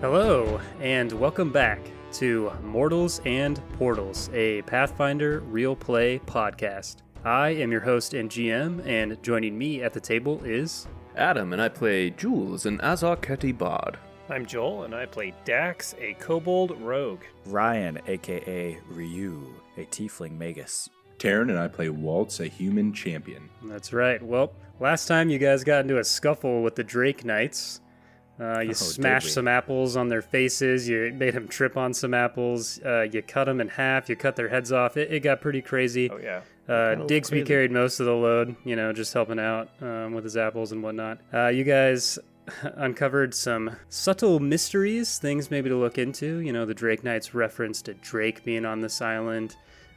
Hello, and welcome back to Mortals and Portals, a Pathfinder real play podcast. I am your host and GM, and joining me at the table is... Adam, and I play Jules, an Azarketi bard. I'm Joel, and I play Dax, a kobold rogue. Ryan, aka Ryu, a tiefling magus. Taryn, and I play Waltz, a human champion. That's right. Well, last time you guys got into a scuffle with the Drake Knights. You smashed some apples on their faces. You made them trip on some apples. You cut them in half. You cut their heads off. It got pretty crazy. Oh, yeah. Digsby carried most of the load, just helping out with his apples and whatnot. You guys uncovered some subtle mysteries, things maybe to look into. The Drake Knights referenced a Drake being on this island.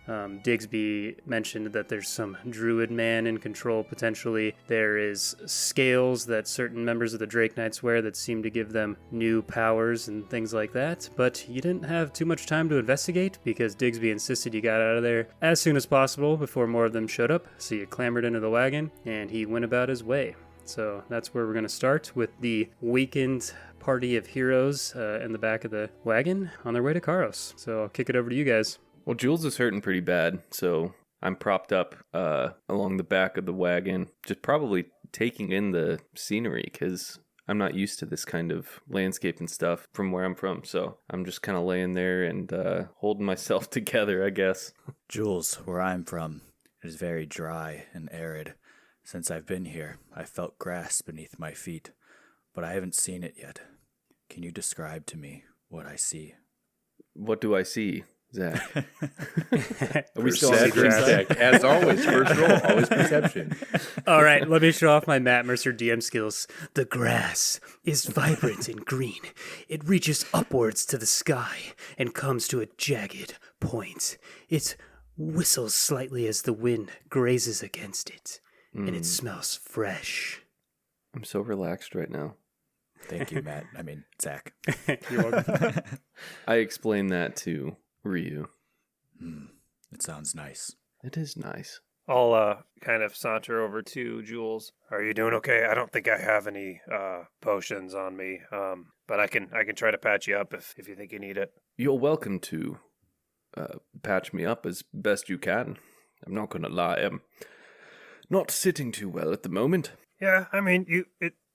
Digsby mentioned that there's some druid man in control potentially. There is scales that certain members of the Drake Knights wear that seem to give them new powers and things like that. But you didn't have too much time to investigate because Digsby insisted you got out of there as soon as possible before more of them showed up. So you clambered into the wagon and he went about his way. So that's where we're going to start with the weakened party of heroes in the back of the wagon on their way to Karos. So I'll kick it over to you guys. Well, Jules is hurting pretty bad, so I'm propped up along the back of the wagon, just probably taking in the scenery, because I'm not used to this kind of landscape and stuff from where I'm from, so I'm just kind of laying there and holding myself together, I guess. Jules, where I'm from, it is very dry and arid. Since I've been here, I've felt grass beneath my feet, but I haven't seen it yet. Can you describe to me what I see? What do I see? Zach. Are we still on Zach? As always, first roll, always perception. All right, let me show off my Matt Mercer DM skills. The grass is vibrant and green. It reaches upwards to the sky and comes to a jagged point. It whistles slightly as the wind grazes against it, and it smells fresh. I'm so relaxed right now. Thank you, Matt. Zach. You're welcome. I explained that to Ryu. It sounds nice. It is nice. I'll kind of saunter over to Jules. Are you doing okay? I don't think I have any potions on me, but I can try to patch you up if you think you need it. You're welcome to patch me up as best you can. I'm not going to lie. I'm not sitting too well at the moment. Yeah,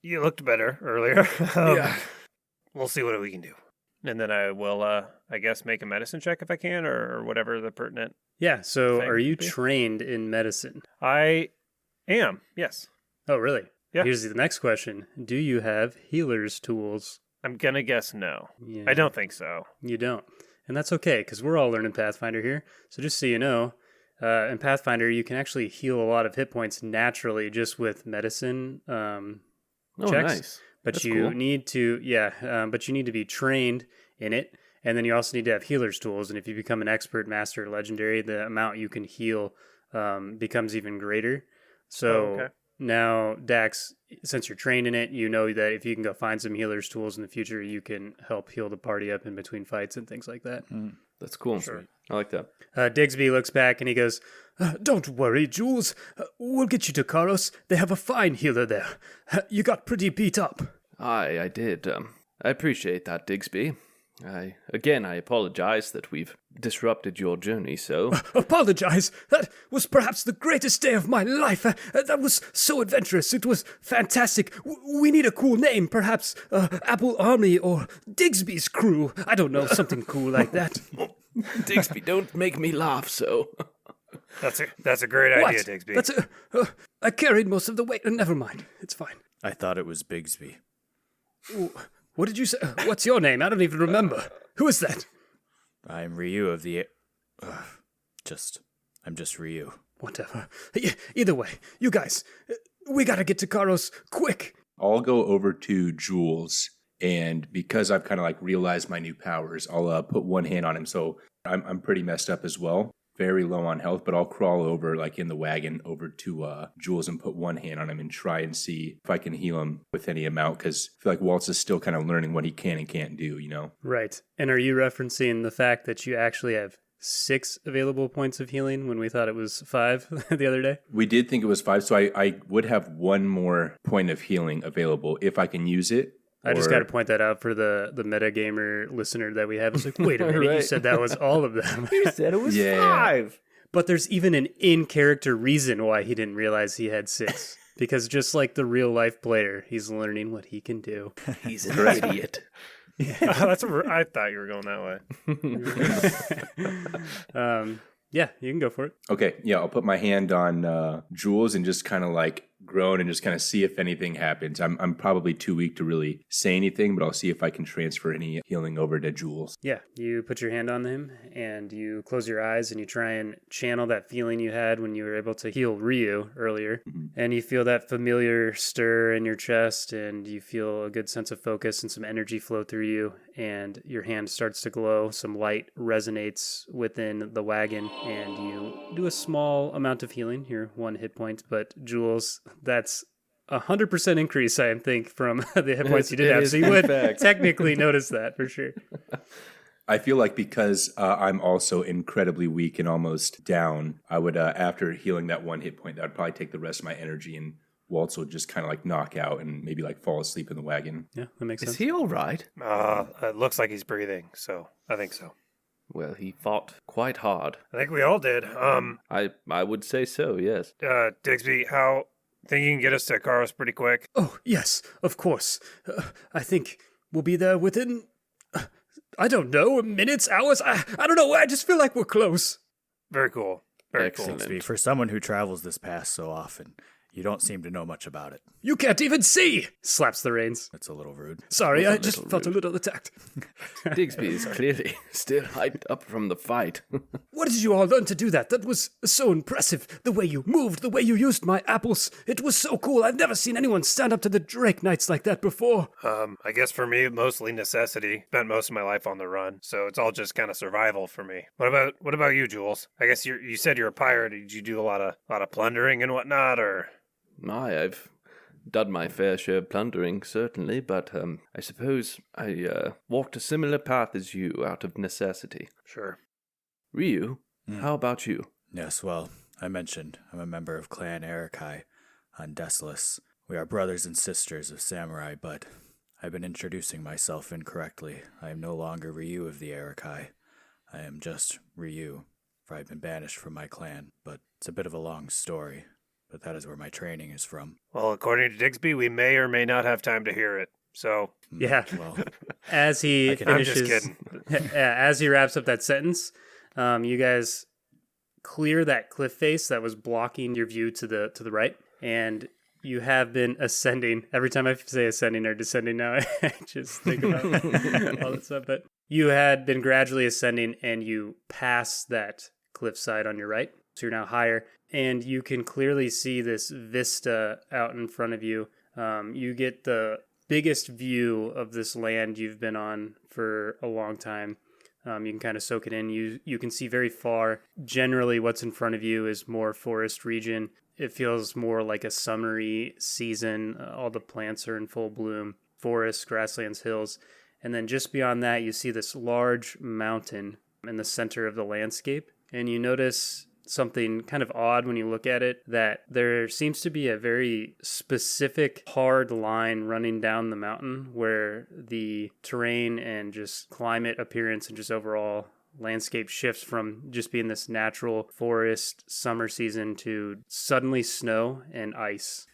you looked better earlier. Yeah. We'll see what we can do. And then I will, I guess, make a medicine check if I can, or whatever the pertinent. Yeah, so thing are you would be. trained in medicine? I am, yes. Oh, really? Yeah. Here's the next question. Do you have healer's tools? I'm going to guess no. Yeah. I don't think so. You don't. And that's okay, because we're all learning Pathfinder here. So just so you know, in Pathfinder, you can actually heal a lot of hit points naturally just with medicine checks. Nice. But That's you cool. need to, but you need to be trained in it. And then you also need to have healer's tools. And if you become an expert, master, legendary, the amount you can heal becomes even greater. So now, Dax, since you're trained in it, you know that if you can go find some healer's tools in the future, you can help heal the party up in between fights and things like that. That's cool. Sure. I like that. Digsby looks back and he goes, "Don't worry, Jules. We'll get you to Karos. They have a fine healer there. You got pretty beat up." I did. I appreciate that, Digsby. I apologize that we've disrupted your journey, so... Apologize. That was perhaps the greatest day of my life. That was so adventurous. It was fantastic. We need a cool name. Perhaps Apple Army or Digsby's Crew. I don't know, something cool like that. Digsby, don't make me laugh so. That's a great What? idea, Digsby. I carried most of the weight. Never mind. It's fine. I thought it was Bigsby. Ooh, what did you say? What's your name? I don't even remember. Who is that? I'm Ryu of the... I'm just Ryu. Whatever. Either way, you guys, we gotta get to Karos quick. I'll go over to Jules, and because I've kind of realized my new powers, I'll put one hand on him. So I'm pretty messed up as well. Very low on health, but I'll crawl over in the wagon over to Jules and put one hand on him and try and see if I can heal him with any amount, because I feel like Waltz is still kind of learning what he can and can't do, Right. And are you referencing the fact that you actually have 6 available points of healing when we thought it was 5 the other day? We did think it was 5, so I would have one more point of healing available if I can use it. I just Or- got to point that out for the metagamer listener that we have. It's like, wait a minute, you Right. said that was all of them. You said it was Yeah. 5. But there's even an in-character reason why he didn't realize he had 6. Because just like the real-life player, he's learning what he can do. He's an idiot. I thought you were going that way. Yeah, you can go for it. Okay, yeah, I'll put my hand on Jules and just kind of like groan and just kind of see if anything happens. I'm probably too weak to really say anything, but I'll see if I can transfer any healing over to Jules. Yeah, you put your hand on him and you close your eyes and you try and channel that feeling you had when you were able to heal Ryu earlier. And you feel that familiar stir in your chest and you feel a good sense of focus and some energy flow through you. And your hand starts to glow. Some light resonates within the wagon and you do a small amount of healing, your 1 hit point. But Jules, that's 100% increase, I think, from the hit points you did It have. is, So you in would fact. technically notice that for sure. I feel like because I'm also incredibly weak and almost down, I would, after healing that 1 hit point, that would probably take the rest of my energy and Waltz will just kind of like knock out and maybe like fall asleep in the wagon. Yeah, that makes Is sense. he all right? It looks like he's breathing, so I think so. Well, he fought quite hard. I think we all did. I would say so, yes. Digsby, think you can get us to Karos pretty quick? Oh, yes, of course. I think we'll be there within, I don't know, minutes, hours. I don't know. I just feel like we're close. Very cool. Very Excellent. cool. For someone who travels this pass so often, you don't seem to know much about it. You can't even see. Slaps the reins. That's a little rude. Sorry, That's a I just little felt a rude. little attacked. Digsby is clearly still hyped up from the fight. Where did you all learn to do that? That was so impressive. The way you moved, the way you used my apples. It was so cool. I've never seen anyone stand up to the Drake Knights like that before. I guess for me, mostly necessity. Spent most of my life on the run, so it's all just kind of survival for me. What about you, Jules? I guess you said you're a pirate. Did you do a lot of plundering and whatnot, or? I've done my fair share of plundering, certainly, but I suppose I walked a similar path as you out of necessity. Sure. Ryu, how about you? Yes, well, I mentioned I'm a member of Clan Erikai on Desolus. We are brothers and sisters of samurai, but I've been introducing myself incorrectly. I am no longer Ryu of the Erikai. I am just Ryu, for I've been banished from my clan, but it's a bit of a long story. But that is where my training is from. Well, according to Digsby, we may or may not have time to hear it. So, Yeah. Well, As he I can- I'm just finishes, kidding. as he wraps up that sentence, you guys clear that cliff face that was blocking your view to the right, and you have been ascending. Every time I say ascending or descending now, I just think about all that stuff. But you had been gradually ascending, and you pass that cliffside on your right, so you're now higher, and you can clearly see this vista out in front of you. You get the biggest view of this land you've been on for a long time. You can kind of soak it in. You can see very far. Generally, what's in front of you is more forest region. It feels more like a summery season. All the plants are in full bloom. Forests, grasslands, hills. And then just beyond that, you see this large mountain in the center of the landscape. And you notice something kind of odd when you look at it, that there seems to be a very specific hard line running down the mountain where the terrain and just climate appearance and just overall landscape shifts from just being this natural forest summer season to suddenly snow and ice.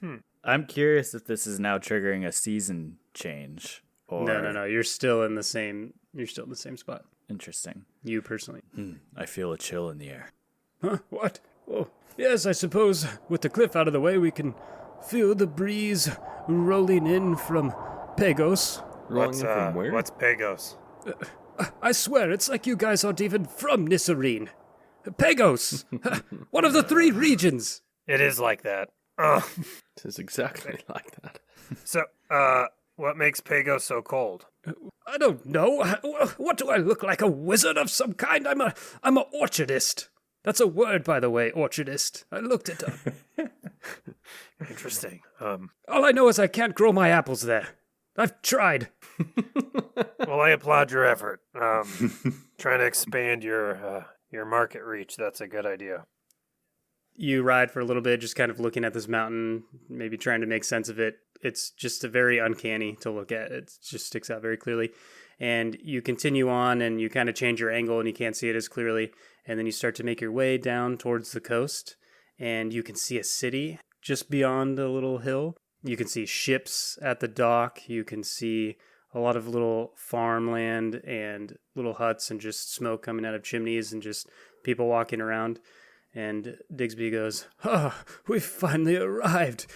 I'm curious if this is now triggering a season change. Or... No. You're still in the same spot. Interesting. You personally. I feel a chill in the air. Huh? What? Oh, yes, I suppose with the cliff out of the way, we can feel the breeze rolling in from Pagos. Rolling in from where? What's Pagos? I swear, it's like you guys aren't even from Nisarene. Pagos! One of the 3 regions! It is like that. It is exactly like that. So, what makes Pagos so cold? I don't know. What do I look like, a wizard of some kind? I'm a orchardist. That's a word, by the way, orchardist. I looked it up. Interesting. All I know is I can't grow my apples there. I've tried. Well, I applaud your effort. Trying to expand your market reach. That's a good idea. You ride for a little bit, just kind of looking at this mountain, maybe trying to make sense of it. It's just a very uncanny to look at. It just sticks out very clearly. And you continue on and you kind of change your angle and you can't see it as clearly. And then you start to make your way down towards the coast and you can see a city just beyond a little hill. You can see ships at the dock. You can see a lot of little farmland and little huts and just smoke coming out of chimneys and just people walking around. And Digsby goes, we've finally arrived.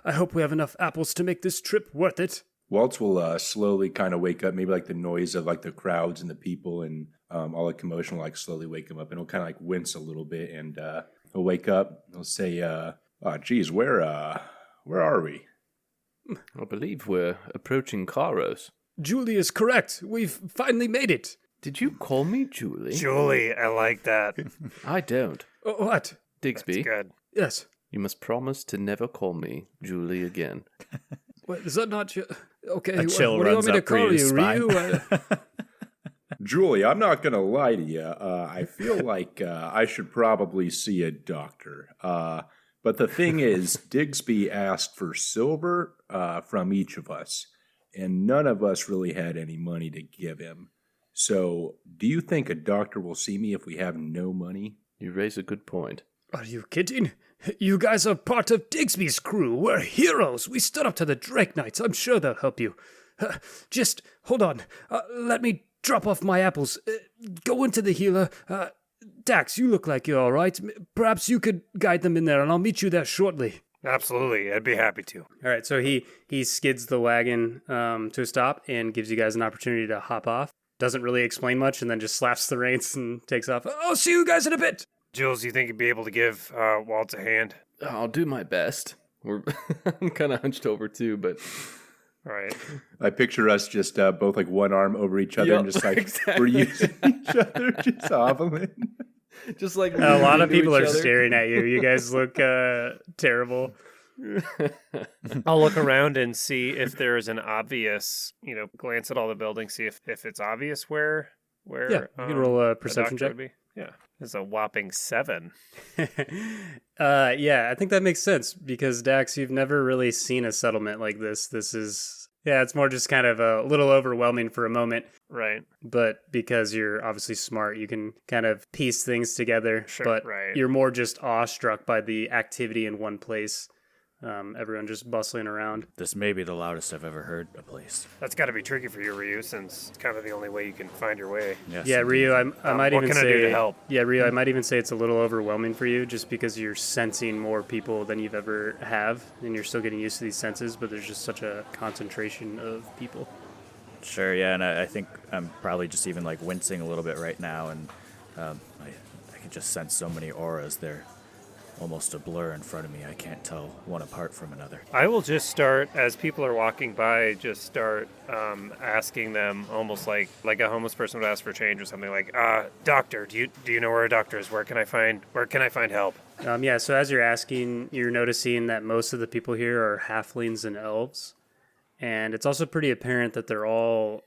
I hope we have enough apples to make this trip worth it. Waltz will slowly kind of wake up, maybe like the noise of like the crowds and the people and all the commotion will like slowly wake him up, and he'll kind of like wince a little bit, and he'll wake up. He'll say, geez, where are we? I believe we're approaching Karos. Julie is correct. We've finally made it. Did you call me Julie? Julie, I like that. I don't. What? Digsby, That's good. Yes. you must promise to never call me Julie again. Wait, is that not your... Okay, A chill what do you want runs me to up call Ryu's you, spine. Ryu? Julie, I'm not going to lie to you. I feel like I should probably see a doctor. But the thing is, Digsby asked for silver from each of us, and none of us really had any money to give him. So, do you think a doctor will see me if we have no money? You raise a good point. Are you kidding? You guys are part of Digsby's crew. We're heroes. We stood up to the Drake Knights. I'm sure they'll help you. Just hold on. Let me drop off my apples. Go into the healer. Dax, you look like you're all right. Perhaps you could guide them in there, and I'll meet you there shortly. Absolutely, I'd be happy to. All right, so he skids the wagon to a stop and gives you guys an opportunity to hop off. Doesn't really explain much, and then just slaps the reins and takes off. I'll see you guys in a bit. Jules, you think you'd be able to give Walt a hand? I'll do my best. I'm kind of hunched over too, but... All right. I picture us just both like one arm over each other and just like exactly. we're using each other, just hobbling. Just like A lot of into people each are other. staring at you. You guys look terrible. I'll look around and see if there is an obvious, glance at all the buildings, see if it's obvious where Yeah, you can roll a perception doctor check. would be. Yeah. It's a whopping 7. Yeah, I think that makes sense because Dax, you've never really seen a settlement like this. It's more just kind of a little overwhelming for a moment, Right. but because you're obviously smart, you can kind of piece things together. Sure, but right. you're more just awestruck by the activity in one place. Everyone just bustling around. This may be the loudest I've ever heard a place. That's got to be tricky for you, Ryu, since it's kind of the only way you can find your way. Yes, Yeah, indeed. Ryu, I might what even can I say do to help? Yeah, Ryu, I might even say it's a little overwhelming for you just because you're sensing more people than you've ever have, and you're still getting used to these senses, but there's just such a concentration of people. Sure, yeah, and I think I'm probably just even like wincing a little bit right now, and I can just sense so many auras. They're almost a blur in front of me. I can't tell one apart from another. I will just start, as people are walking by, asking them almost like a homeless person would ask for change or something like, doctor, do you know where a doctor is? Where can I find help? Yeah, so as you're asking, you're noticing that most of the people here are halflings and elves, and it's also pretty apparent that they're all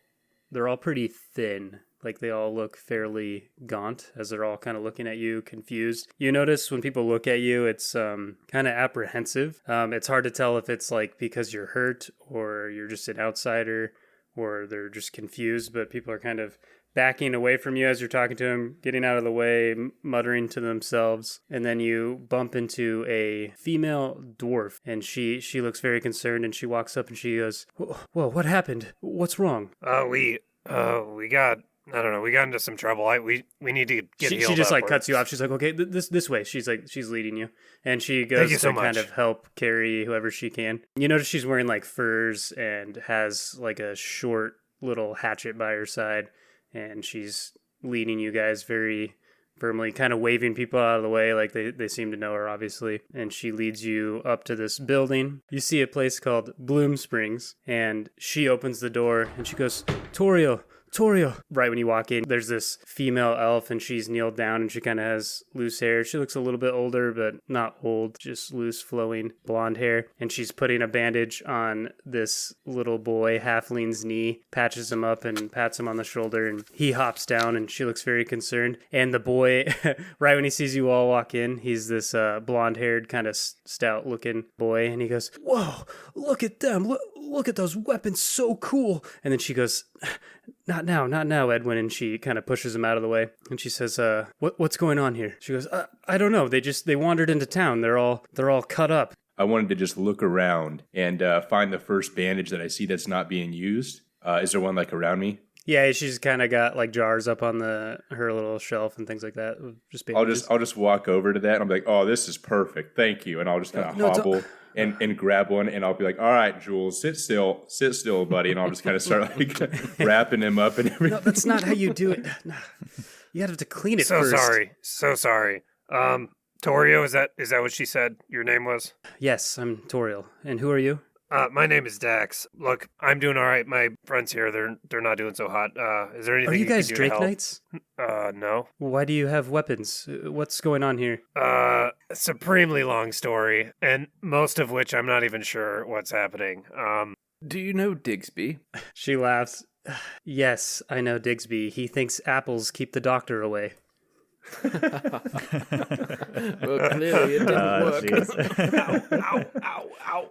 pretty thin. Like, they all look fairly gaunt as they're all kind of looking at you, confused. You notice when people look at you, it's kind of apprehensive. It's hard to tell if it's, like, because you're hurt or you're just an outsider or they're just confused, but people are kind of backing away from you as you're talking to them, getting out of the way, muttering to themselves. And then you bump into a female dwarf, and she looks very concerned, and she walks up and she goes, "Whoa, what happened? What's wrong?" We got into some trouble. We need to get healed She just up. like cuts you off. She's like, okay, this way. She's leading you, and she goes you to so kind much. of help carry whoever she can. You notice she's wearing like furs and has like a short little hatchet by her side, and she's leading you guys very firmly, kind of waving people out of the way like they seem to know her, obviously. And she leads you up to this building. You see a place called Bloom Springs, and she opens the door and she goes, Toriel, Torio. Right when you walk in, there's this female elf, and she's kneeled down, and she kind of has loose hair. She looks a little bit older, but not old, just loose, flowing blonde hair. And she's putting a bandage on this little boy, halfling's knee, patches him up and pats him on the shoulder, and he hops down, and she looks very concerned. And the boy, right when he sees you all walk in, he's this blonde-haired, kind of stout-looking boy, and he goes, "Whoa, look at them. Look at those weapons, so cool." And then she goes, not now, Edwin. And she kind of pushes him out of the way. And she says, what's going on here? She goes, I don't know. They wandered into town. They're all cut up. I wanted to just look around and find the first bandage that I see that's not being used. Is there one like around me? Yeah, she's kind of got like jars up on her little shelf and things like that. Just bandages. I'll just walk over to that and I'm like, oh, this is perfect. Thank you. And I'll just kind of hobble and grab one, and I'll be like, all right, Jules, sit still, buddy. And I'll just kind of start like wrapping him up and everything. No, that's not how you do it. No. You have to clean it first. So sorry. Torio, is that what she said your name was? Yes, I'm Toriel. And who are you? My name is Dax. Look, I'm doing all right. My friends here, they're not doing so hot. Is there anything Are you guys can do Drake to help? Knights? No. Well, why do you have weapons? What's going on here? Supremely long story, and most of which I'm not even sure what's happening. Do you know Digsby? She laughs. Yes, I know Digsby. He thinks apples keep the doctor away. Well, clearly it didn't work. Ow.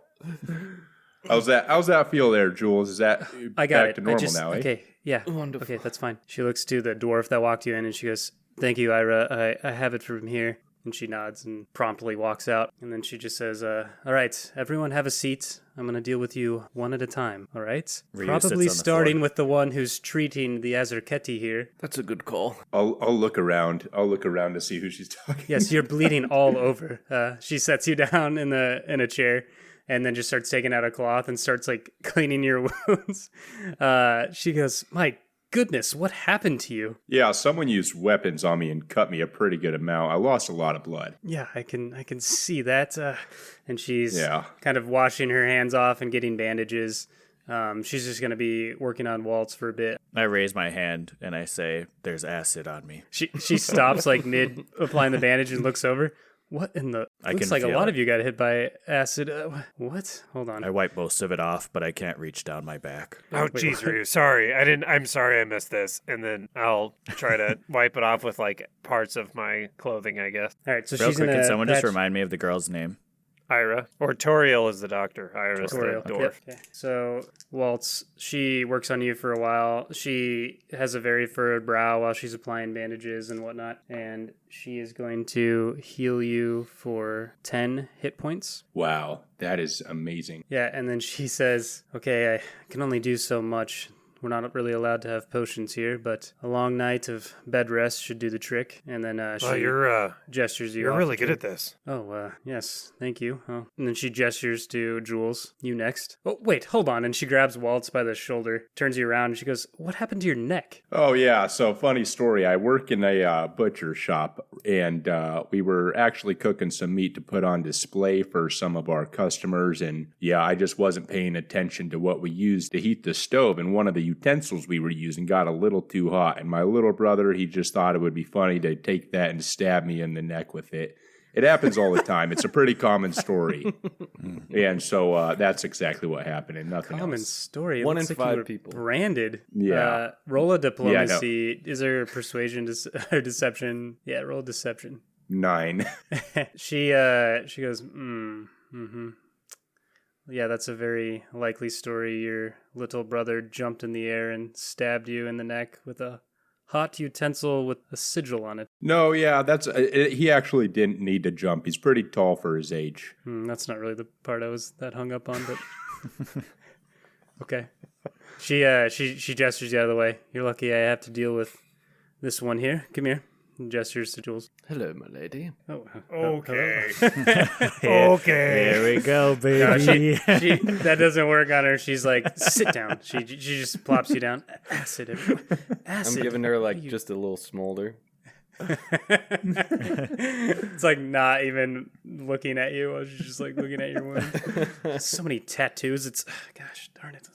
How's that feel there, Jules? Is that I got back it. to normal now, eh? Okay, yeah. Wonderful. Okay, that's fine. She looks to the dwarf that walked you in, and she goes, "Thank you, Ira. I have it from here." And she nods and promptly walks out. And then she just says, all right, everyone have a seat. I'm going to deal with you one at a time, all right? Ryu Probably sits on the starting floor. with the one who's treating the Azarketi here. That's a good call. I'll look around. I'll look around to see who she's talking. Yes, you're bleeding all over. She sets you down in a chair and then just starts taking out a cloth and starts like cleaning your wounds. She goes, "My goodness, what happened to you?" Yeah, someone used weapons on me and cut me a pretty good amount. I lost a lot of blood. Yeah, I can see that. And she's Yeah. kind of washing her hands off and getting bandages. She's just going to be working on Waltz for a bit. I raise my hand and I say, "There's acid on me." She stops like mid applying the bandage and looks over. What in the... I Looks can like a feel lot it. of you got hit by acid. What? Hold on. I wipe most of it off, but I can't reach down my back. Oh, jeez, Ryu. Sorry. I'm sorry I missed this. And then I'll try to wipe it off with like parts of my clothing, I guess. All right, so Real she's quick, going can to... someone just remind me of the girl's name? Ira. Or Toriel is the doctor. Ira's Toriel. the dwarf. Yep. Okay. So Waltz, she works on you for a while. She has a very furrowed brow while she's applying bandages and whatnot, and she is going to heal you for 10 hit points. Wow, that is amazing. Yeah, and then she says, "Okay, I can only do so much. We're not really allowed to have potions here, but a long night of bed rest should do the trick." And then she gestures you. You're off really to good at this. Oh, yes, thank you. Oh. And then she gestures to Jules. "You next." Oh, wait, hold on. And she grabs Waltz by the shoulder, turns you around, and she goes, "What happened to your neck?" Oh, yeah. So, funny story. I work in a butcher shop, and we were actually cooking some meat to put on display for some of our customers. And, yeah, I just wasn't paying attention to what we used to heat the stove. And one of the utensils we were using got a little too hot. And my little brother, he just thought it would be funny to take that and stab me in the neck with it. It happens all the time. It's a pretty common story. And so that's exactly what happened and nothing Common else. story. It One looks in like you five were people. Branded. Yeah. Roll a diplomacy. Yeah, Is there a persuasion or deception? Yeah, roll deception. 9. She goes, yeah, that's a very likely story. Your little brother jumped in the air and stabbed you in the neck with a hot utensil with a sigil on it. No, yeah, that's he actually didn't need to jump. He's pretty tall for his age. That's not really the part I was that hung up on, but okay. She gestures you out of the way. "You're lucky I have to deal with this one here. Come here." And gestures to Jules. Hello, my lady. Oh, Okay. hello. Okay. Here we go, baby. No, she that doesn't work on her. She's like, "Sit down." She just plops you down. Acid. Everyone. Acid. I'm giving her like just a little smolder. It's like not even looking at you. I was just like looking at your wound. So many tattoos. It's gosh darn it.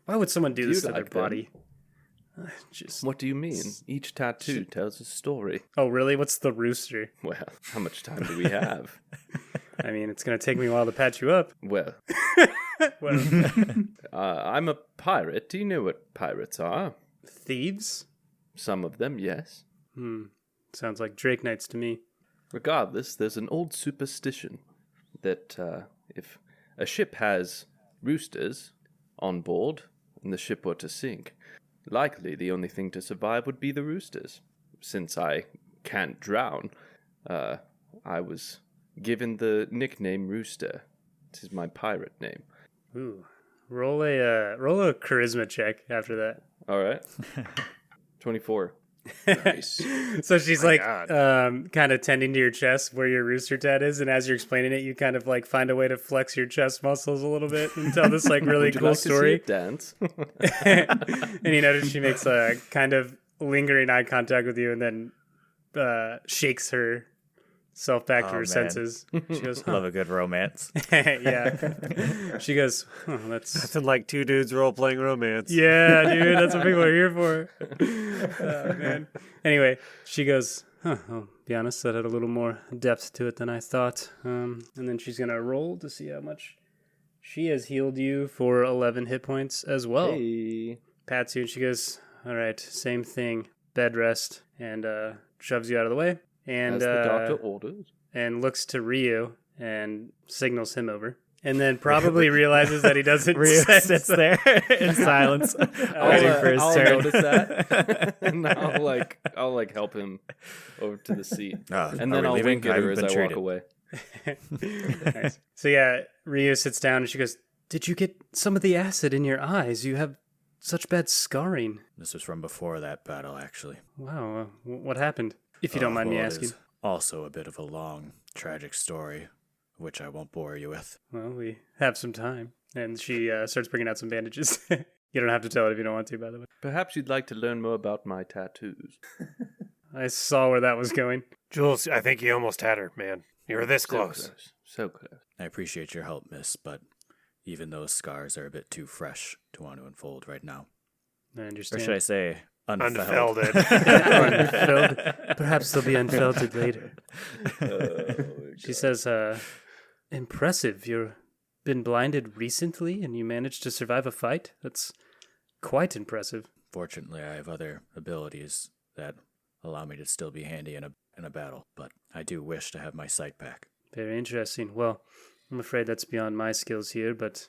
Why would someone do this to like their them? body? Just What do you mean? Each tattoo tells a story. Oh, really? What's the rooster? Well, how much time do we have? I mean, it's gonna take me a while to patch you up. Well, Well, I'm a pirate. Do you know what pirates are? thieves? Some of them, yes. Sounds like Drake Knights to me. Regardless, there's an old superstition that if a ship has roosters on board and the ship were to sink, likely the only thing to survive would be the roosters. Since I can't drown, I was given the nickname Rooster. This is my pirate name. Ooh, roll a charisma check after that. All right. 24. Nice. So she's My like, God. kind of tending to your chest where your rooster tat is, and as you're explaining it, you kind of like find a way to flex your chest muscles a little bit and tell this like really Would you cool like to see story. it dance? And you notice she makes a kind of lingering eye contact with you, and then shakes her self back to Oh, her man. senses. She goes, Love a good romance. yeah. She goes, that's Nothing like two dudes role playing romance. yeah, dude. That's what people are here for. Oh, man. Anyway, she goes, I'll be honest, that had a little more depth to it than I thought. And then she's gonna roll to see how much she has healed you for 11 hit points as well. Hey. Pats you, and she goes, all right, same thing, bed rest, and shoves you out of the way. And As the doctor orders. and looks to Ryu and signals him over. And then probably realizes that he doesn't Ryu sense sits there in silence, waiting for his I'll turn. notice that, and I'll help him over to the seat, and then I'll wink at her as I walk away. Nice. So yeah, Ryu sits down and she goes, did you get some of the acid in your eyes? You have such bad scarring. This was from before that battle, actually. Wow, what happened? If you don't mind me Well, it asking. is also a bit of a long, tragic story, which I won't bore you with. Well, we have some time. And she starts bringing out some bandages. You don't have to tell it if you don't want to, by the way. Perhaps you'd like to learn more about my tattoos. I saw where that was going. Jules, I think you almost had her, man. You were this close. So close. I appreciate your help, miss, but even those scars are a bit too fresh to want to unfold right now. I Or understand. should I say, unfelled? Unfelded. Unfelded. Perhaps they'll be unfelted later. She says, impressive. You've been blinded recently and you managed to survive a fight? That's quite impressive. Fortunately, I have other abilities that allow me to still be handy in a battle, but I do wish to have my sight back. Very interesting. Well, I'm afraid that's beyond my skills here, but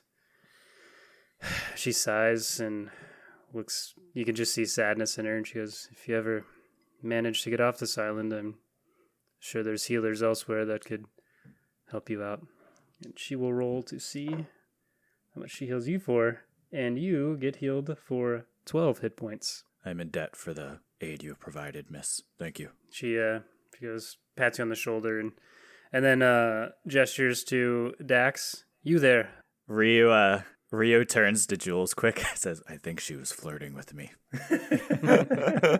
she sighs and looks, you can just see sadness in her, and she goes, if you ever manage to get off this island, I'm sure there's healers elsewhere that could help you out. And she will roll to see how much she heals you for, and you get healed for 12 hit points. I'm in debt for the aid you have provided, miss. Thank you. She goes, pats you on the shoulder, and then gestures to Dax. You there. Rio turns to Jules quick, says, I think she was flirting with me. I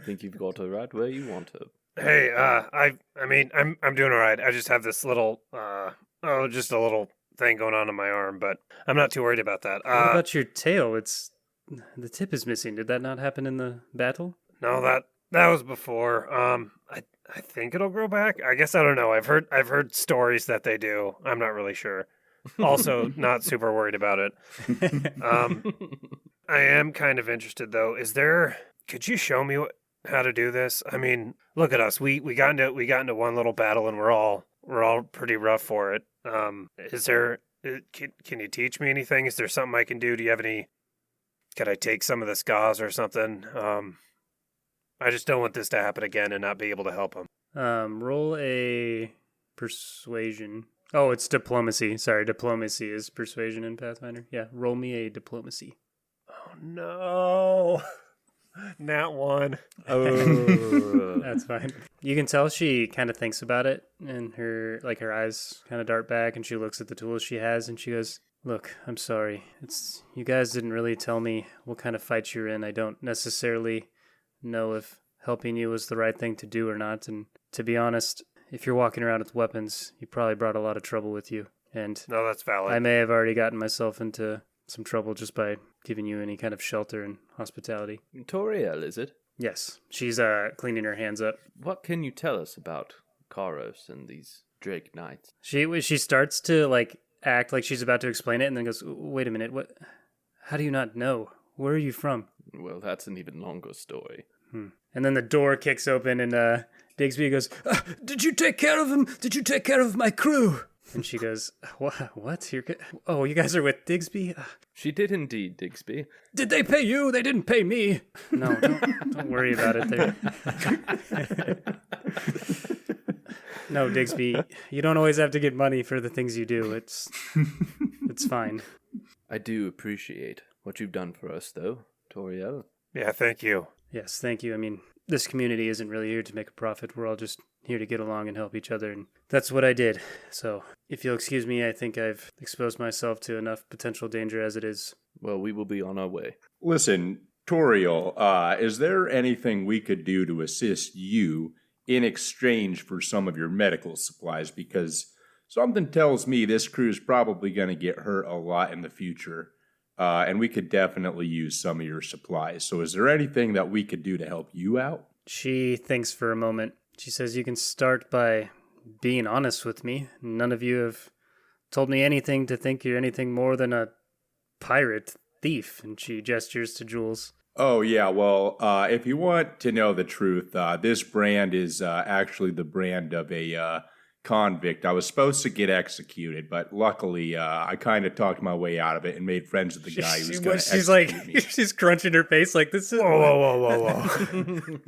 think you've got her right where you want her. Hey, I mean, I'm doing all right. I just have this little, just a little thing going on in my arm, but I'm not too worried about that. What about your tail? The tip is missing. Did that not happen in the battle? No, that was before. I think it'll grow back. I guess I don't know. I've heard stories that they do. I'm not really sure. Also, not super worried about it. I am kind of interested though. Could you show me how to do this? I mean, look at us. We got into one little battle and we're all pretty rough for it. Can you teach me anything? Is there something I can do? Do you have any? Could I take some of the scars or something? I just don't want this to happen again and not be able to help him. Roll a persuasion. Oh, it's diplomacy. Sorry, diplomacy is persuasion in Pathfinder. Yeah, roll me a diplomacy. Oh no. Nat one. Oh. That's fine. You can tell she kind of thinks about it, and her eyes kind of dart back, and she looks at the tools she has, and she goes, "Look, I'm sorry. You guys didn't really tell me what kind of fight you're in. I don't necessarily know if helping you was the right thing to do or not. And to be honest, if you're walking around with weapons, you probably brought a lot of trouble with you. And No, that's valid. I may have already gotten myself into some trouble just by giving you any kind of shelter and hospitality. Toriel, is it? Yes, she's cleaning her hands up. What can you tell us about Karos and these Drake Knights? She starts to like act like she's about to explain it, and then goes, "Wait a minute, what? How do you not know? Where are you from?" Well, that's an even longer story. And then the door kicks open, and Digsby goes, "Did you take care of him? Did you take care of my crew?" And she goes, "What? You guys are with Digsby? She did indeed, Digsby. Did they pay you? They didn't pay me." No, don't worry about it there. No, Digsby, you don't always have to get money for the things you do. It's fine. I do appreciate what you've done for us, though, Toriel. Yeah, thank you. Yes, thank you. I mean, this community isn't really here to make a profit. We're all just here to get along and help each other, and that's what I did. So, if you'll excuse me, I think I've exposed myself to enough potential danger as it is. Well, we will be on our way. Listen, Toriel, is there anything we could do to assist you in exchange for some of your medical supplies? Because something tells me this crew's probably going to get hurt a lot in the future, and we could definitely use some of your supplies. So is there anything that we could do to help you out? She thinks for a moment. She says, "You can start by being honest with me. None of you have told me anything to think you're anything more than a pirate thief." And she gestures to Jules. Oh, yeah. Well, if you want to know the truth, this brand is actually the brand of a convict. I was supposed to get executed, but luckily I kind of talked my way out of it and made friends with the guy who was going to execute me. She's crunching her face like this is... Whoa.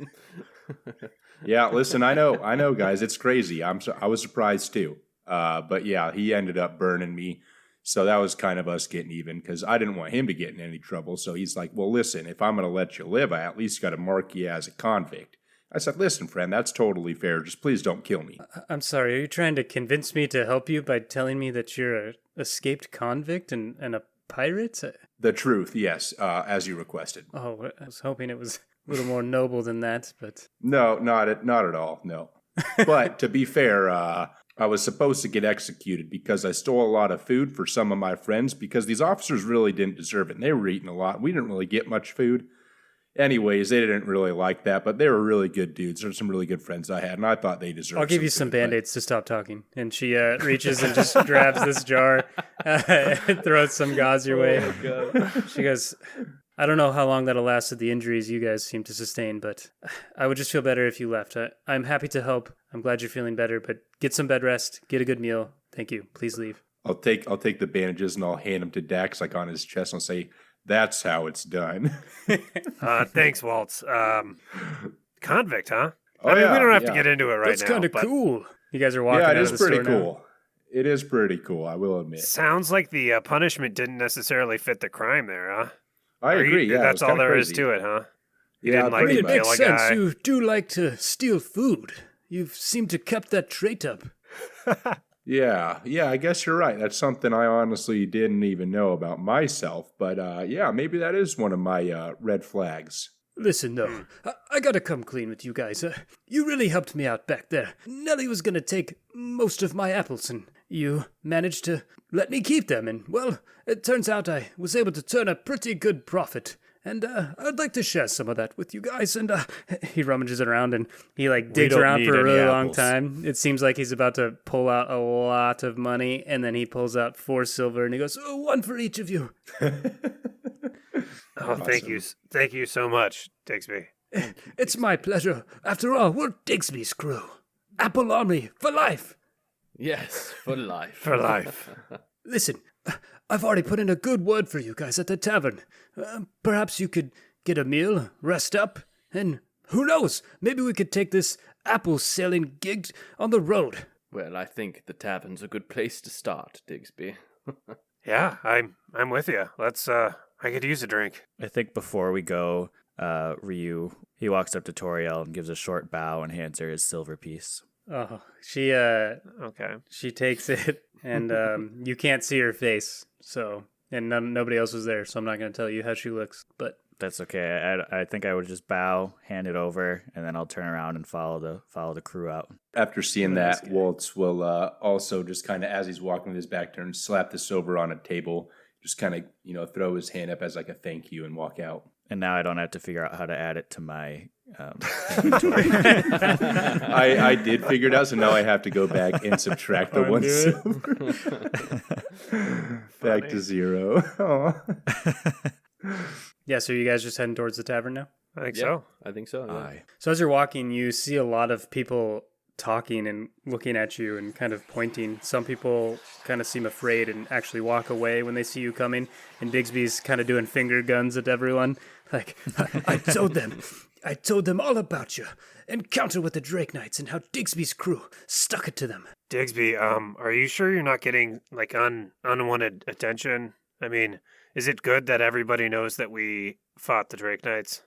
Yeah, listen, I know, guys, it's crazy. I was surprised too. But yeah, he ended up burning me. So that was kind of us getting even because I didn't want him to get in any trouble. So he's like, "Well, listen, if I'm going to let you live, I at least got to mark you as a convict." I said, "Listen, friend, that's totally fair. Just please don't kill me." I'm sorry, are you trying to convince me to help you by telling me that you're an escaped convict and a pirate? The truth, yes, as you requested. Oh, I was hoping it was a little more noble than that, but... No, not at all, no. But to be fair, I was supposed to get executed because I stole a lot of food for some of my friends because these officers really didn't deserve it. And they were eating a lot. We didn't really get much food. Anyways, they didn't really like that, but they were really good dudes. There were some really good friends I had, and I thought they deserved it. I'll give you some Band-Aids to stop talking. And she reaches and just grabs this jar and throws some gauze your way. Oh, God. She goes, "I don't know how long that'll last with the injuries you guys seem to sustain, but I would just feel better if you left. I'm happy to help. I'm glad you're feeling better, but get some bed rest, get a good meal. Thank you. Please leave." I'll take the bandages and I'll hand them to Dax like on his chest and I'll say, "That's how it's done." Thanks, Waltz. Convict, huh? Oh, I mean, yeah, we don't have yeah. to get into it right That's now. kind of but cool. You guys are walking Yeah, out it of is the pretty store now. cool. It is pretty cool, I will admit. Sounds like the punishment didn't necessarily fit the crime there, huh? I agree, yeah. That's all there is to it, huh? You didn't like pretty to much. kill a guy. You do like to steal food. You seem to kept that trait up. Yeah, I guess you're right. That's something I honestly didn't even know about myself. But yeah, maybe that is one of my red flags. Listen, though, I gotta come clean with you guys. You really helped me out back there. Nellie was gonna take most of my apples, and you managed to let me keep them. And, well, it turns out I was able to turn a pretty good profit. And I'd like to share some of that with you guys. And he rummages it around and he digs don't around need for a any really long apples. time. It seems like he's about to pull out a lot of money, and then he pulls out 4 silver and he goes, "Oh, 1 for each of you." Oh, thank you so much, Digsby. It's my pleasure. After all, we're Digsby's crew. Apple Army for life. Yes, for life. For life. Listen, I've already put in a good word for you guys at the tavern. Perhaps you could get a meal, rest up, and who knows, maybe we could take this apple selling gig on the road. Well, I think the tavern's a good place to start, Digsby. Yeah, I'm with you. Let's I could use a drink. I think before we go, Ryu, he walks up to Toriel and gives a short bow and hands her his silver piece. Oh, she Okay. she takes it, and you can't see her face, so, and nobody else was there, so I'm not going to tell you how she looks, but That's okay. I think I would just bow, hand it over, and then I'll turn around and follow the crew out. After seeing Nice that, guy. Waltz will also just kind of, as he's walking with his back turned, slap the silver on a table just kind of, throw his hand up as like a thank you and walk out. And now I don't have to figure out how to add it to my inventory. I did figure it out, so now I have to go back and subtract the 1 silver. Back to 0. Aw. Yeah, so you guys just heading towards the tavern now? I think so. I think so. Yeah. Aye. So as you're walking, you see a lot of people talking and looking at you and kind of pointing. Some people kind of seem afraid and actually walk away when they see you coming. And Digsby's kind of doing finger guns at everyone. Like, I told them all about your encounter with the Drake Knights and how Digsby's crew stuck it to them. Digsby, are you sure you're not getting like unwanted attention? I mean, is it good that everybody knows that we fought the Drake Knights?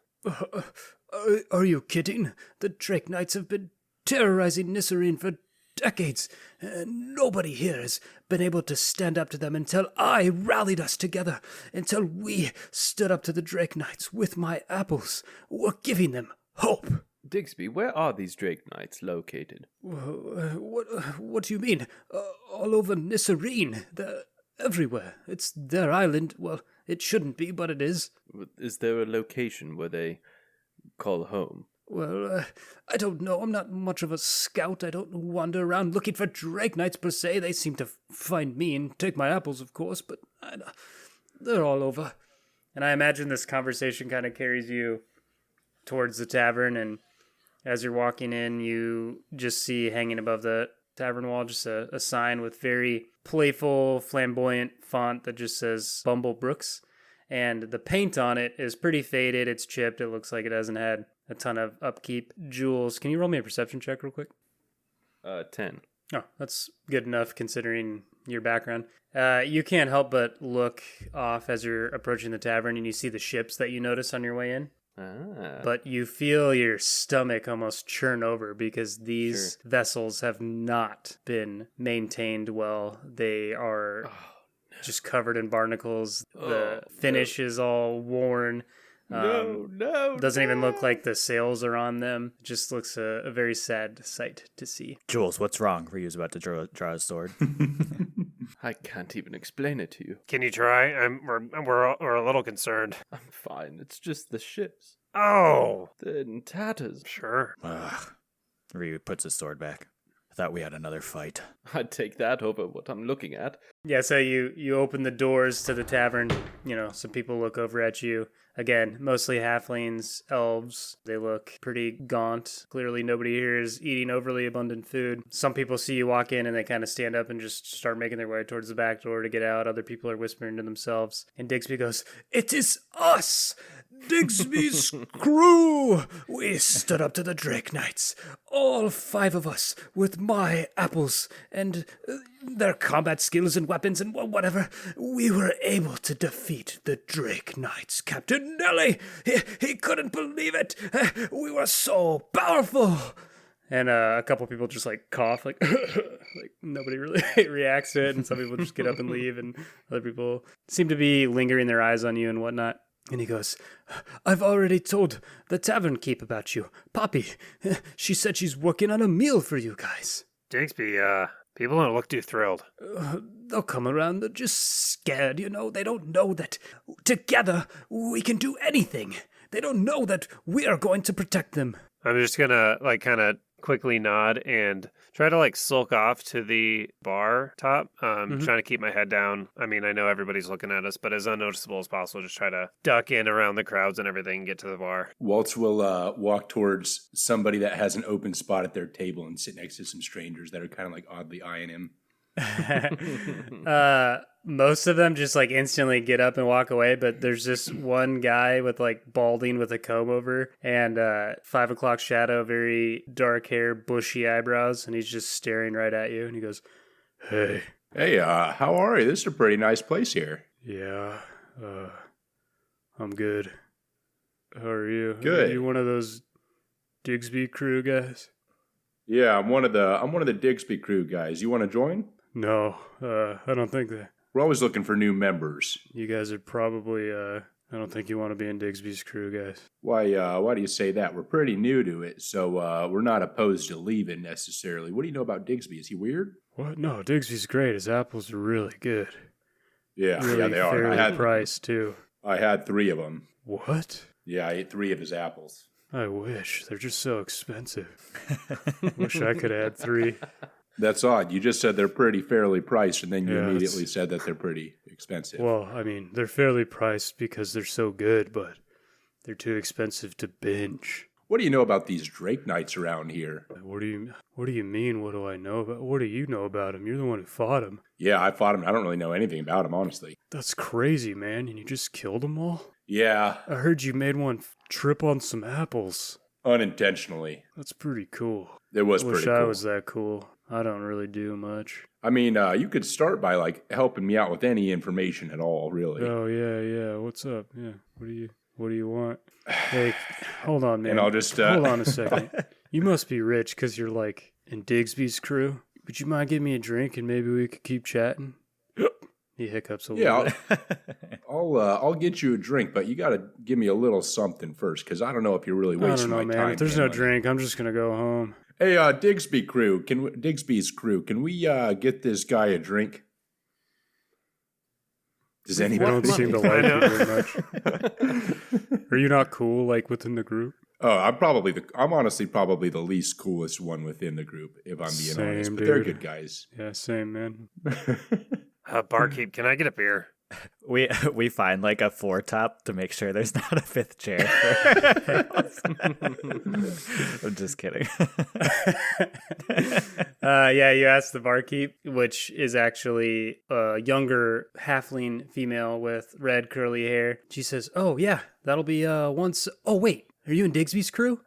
Are you kidding? The Drake Knights have been terrorizing Nisserine for decades. Nobody here has been able to stand up to them until I rallied us together, until we stood up to the Drake Knights with my apples. We're giving them hope. Digsby, where are these Drake Knights located? What do you mean? All over Nisserine. They're everywhere. It's their island. Well, it shouldn't be, but it is. Is there a location where they call home? Well, I don't know. I'm not much of a scout. I don't wander around looking for Drake Knights per se. They seem to find me and take my apples, of course, but they're all over. And I imagine this conversation kind of carries you towards the tavern, and as you're walking in, you just see hanging above the tavern wall just a sign with very playful, flamboyant font that just says Bumble Brooks. And the paint on it is pretty faded. It's chipped. It looks like it hasn't had a ton of upkeep. Jules, can you roll me a perception check real quick? 10. Oh, that's good enough considering your background. You can't help but look off as you're approaching the tavern and you see the ships that you notice on your way in. But you feel your stomach almost churn over because these vessels have not been maintained well. They are just covered in barnacles. The finish is all worn. Doesn't even look like the sails are on them. It just looks a very sad sight to see. Jules, what's wrong? Ryu's about to draw his sword. I can't even explain it to you. Can you try? We're a little concerned. I'm fine. It's just the ships. Oh, They're in tatters. sure. Ryu puts his sword back. I thought we had another fight. I'd take that over what I'm looking at. Yeah, so you open the doors to the tavern. You know, some people look over at you. Again, mostly halflings, elves. They look pretty gaunt. Clearly nobody here is eating overly abundant food. Some people see you walk in and they kind of stand up and just start making their way towards the back door to get out. Other people are whispering to themselves. And Digsby goes, "It is us! Digsby's crew! We stood up to the Drake Knights. All 5 of us with my apples and their combat skills and weapons and whatever. We were able to defeat the Drake Knights. Captain Nelly, he couldn't believe it. We were so powerful." And a couple people just like cough, like like nobody really reacts to it. And some people just get up and leave, and other people seem to be lingering their eyes on you and whatnot. And he goes, "I've already told the tavern keep about you. Poppy, she said she's working on a meal for you guys." Digsby, people don't look too thrilled. They'll come around. They're just scared, you know. They don't know that together we can do anything. They don't know that we are going to protect them. I'm just gonna kind of quickly nod and try to sulk off to the bar top. Trying to keep my head down. I mean, I know everybody's looking at us, but as unnoticeable as possible. Just try to duck in around the crowds and everything and get to the bar. Waltz will walk towards somebody that has an open spot at their table and sit next to some strangers that are kind of oddly eyeing him. Most of them just instantly get up and walk away, but there's this one guy with balding with a comb over and 5 o'clock shadow, very dark hair, bushy eyebrows, and he's just staring right at you. And he goes, "Hey, how are you? This is a pretty nice place here." "Yeah, I'm good. How are you? Good. Are you one of those Digsby crew guys?" Yeah, I'm one of the Digsby crew guys. You want to join? "No, I don't think that. We're always looking for new members. You guys are probably, I don't think you want to be in Digsby's crew, guys." Why do you say that? We're pretty new to it, so we're not opposed to leaving necessarily. What do you know about Digsby? Is he weird? "What? No, Digsby's great. His apples are really good." Yeah, Really yeah, they are. fairly priced too. I had 3 of them. What? Yeah, I ate 3 of his apples. I wish. They're just so expensive. Wish I could add 3. That's odd. You just said they're pretty fairly priced, and then you Yeah, immediately said that they're pretty expensive. Well, I mean, they're fairly priced because they're so good, but they're too expensive to binge. What do you know about these Drake Knights around here? What do you mean? What do I know about? What do you know about him? You're the one who fought him. Yeah, I fought him. I don't really know anything about him, honestly. That's crazy, man. And you just killed them all? Yeah, I heard you made one trip on some apples. unintentionally. That's pretty cool. It was Wish pretty cool. I was that cool. I don't really do much. I mean, you could start by like helping me out with any information at all, really. Oh yeah. What's up? Yeah. What do you want? Hey, hold on, man. And I'll just hold on a second. You must be rich because you're like in Digsby's crew. Would you mind giving me a drink and maybe we could keep chatting? He hiccups a little bit. I'll get you a drink, but you got to give me a little something first, because I don't know if you're really I wasting don't know, my man. time. If there's no handling it. drink, I'm just gonna go home. Hey, Digsby's crew, can we get this guy a drink? Does I anybody? don't seem to like you very much. Are you not cool, like within the group? Oh, I'm honestly probably the least coolest one within the group, if I'm being honest. Same, But they're dude. good guys. Yeah, same, man. Barkeep, can I get a beer? We find like a 4-top to make sure there's not a 5th chair. I'm just kidding. Yeah, you asked the barkeep, which is actually a younger halfling female with red curly hair. She says, "Oh yeah, that'll be once." Oh wait, are you in Digsby's crew?